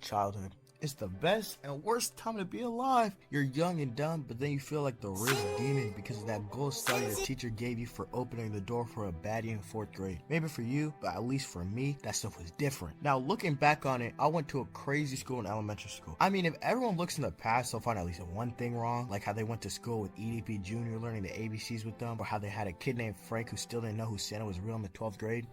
Childhood. It's the best and worst time to be alive. You're young and dumb, but then you feel like the rich demon because of that gold star your teacher gave you for opening the door for a baddie in 4th grade. Maybe for you, but at least for me, that stuff was different. Now, looking back on it, I went to a crazy school in elementary school. I mean, if everyone looks in the past, they'll find at least one thing wrong, like how they went to school with EDP Jr. learning the ABCs with them, or how they had a kid named Frank who still didn't know who Santa was real in the 12th grade.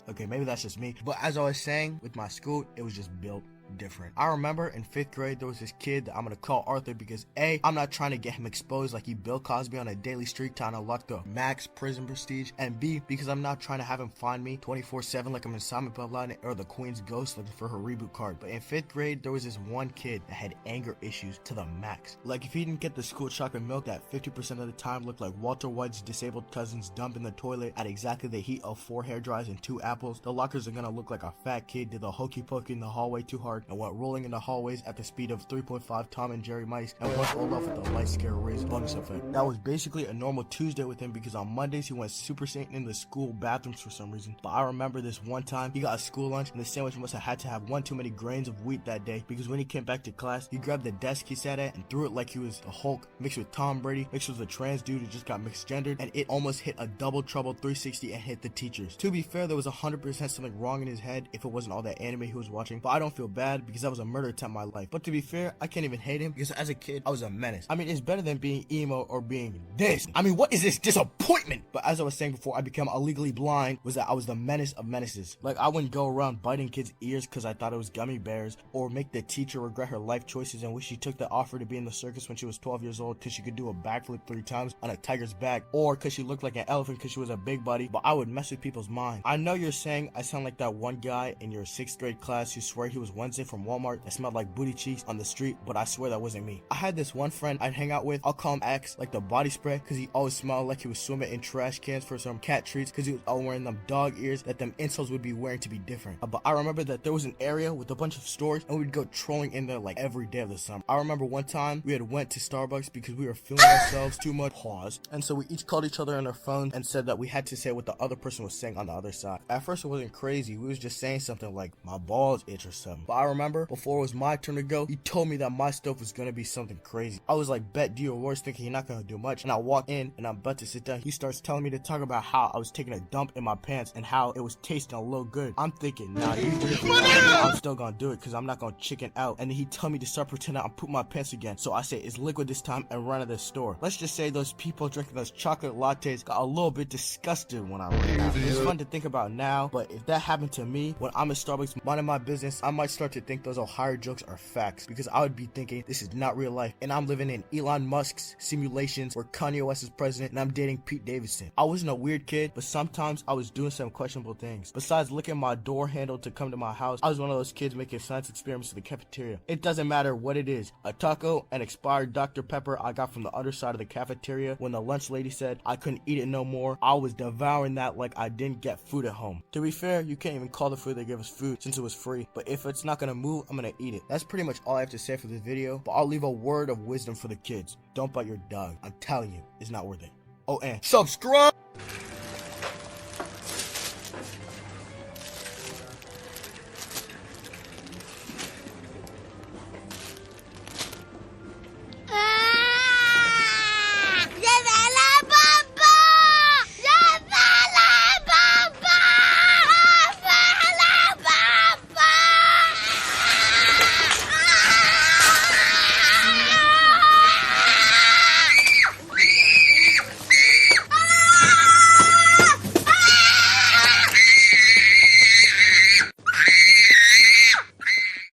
Okay, maybe that's just me, but as I was saying, with my school, it was just built different. I remember in 5th grade there was this kid that I'm gonna call Arthur because A, I'm not trying to get him exposed like he Bill Cosby on a daily streak trying to unlock the max prison prestige, and B, because I'm not trying to have him find me 24/7 like I'm in Osama bin Laden or the Queen's ghost looking for her reboot card. But in 5th grade there was this one kid that had anger issues to the max. Like if he didn't get the school chocolate milk that 50% of the time looked like Walter White's disabled cousin's dump in the toilet at exactly the heat of 4 hair dries and 2 apples, the lockers are gonna look like a fat kid did the hokey pokey in the hallway too hard and went rolling in the hallways at the speed of 3.5 Tom and Jerry mice and went all off with the light scare raised bonus effect. That was basically a normal Tuesday with him because on Mondays he went Super Saiyan in the school bathrooms for some reason. But I remember this one time he got a school lunch and the sandwich must have had to have one too many grains of wheat that day because when he came back to class he grabbed the desk he sat at and threw it like he was the Hulk mixed with Tom Brady mixed with a trans dude who just got mixed gendered, and it almost hit a double trouble 360 and hit the teachers. To be fair, there was 100% something wrong in his head if it wasn't all that anime he was watching, but I don't feel bad because that was a murder attempt in my life. But to be fair, I can't even hate him because as a kid I was a menace. I mean, it's better than being emo or being this. I mean, what is this disappointment? But as I was saying before I became illegally blind, was that I was the menace of menaces. Like I wouldn't go around biting kids' ears because I thought it was gummy bears, or make the teacher regret her life choices and wish she took the offer to be in the circus when she was 12 years old because she could do a backflip 3 times on a tiger's back, or because she looked like an elephant because she was a big buddy. But I would mess with people's minds. I know you're saying I sound like that one guy in your 6th grade class who swore he was Wednesday from Walmart that smelled like booty cheeks on the street, but I swear that wasn't me. I had this one friend I'd hang out with, I'll call him X, like the body spray, because he always smelled like he was swimming in trash cans for some cat treats because he was all wearing them dog ears that them insoles would be wearing to be different. But I remember that there was an area with a bunch of stores and we'd go trolling in there like every day of the summer. I remember one time we had went to Starbucks because we were feeling ourselves too much, pause, and so we each called each other on our phones and said that we had to say what the other person was saying on the other side. At first it wasn't crazy, we was just saying something like my balls itch or something. But I remember before it was my turn to go, he told me that my stuff was gonna be something crazy. I was like, bet, do your worst, thinking you're not gonna do much, and I walk in and I'm about to sit down. He starts telling me to talk about how I was taking a dump in my pants and how it was tasting a little good. I'm thinking, nah, you drinking I'm still gonna do it because I'm not gonna chicken out. And then he told me to start pretending I'm pooping my pants again. So I say it's liquid this time and run to the store. Let's just say those people drinking those chocolate lattes got a little bit disgusted when I ran out. It's fun to think about now, but if that happened to me when I'm at Starbucks minding my business, I might start to think those Ohio jokes are facts because I would be thinking this is not real life and I'm living in Elon Musk's simulations where Kanye West is president and I'm dating Pete Davidson. I wasn't a weird kid, but sometimes I was doing some questionable things. Besides licking my door handle to come to my house, I was one of those kids making science experiments in the cafeteria. It doesn't matter what it is, a taco, an expired Dr. Pepper I got from the other side of the cafeteria when the lunch lady said I couldn't eat it no more, I was devouring that like I didn't get food at home. To be fair, you can't even call the food they gave us food since it was free, but if it's not gonna move, I'm gonna eat it. That's pretty much all I have to say for this video, but I'll leave a word of wisdom for the kids. Don't bite your dog. I'm telling you, it's not worth it. Oh, and subscribe!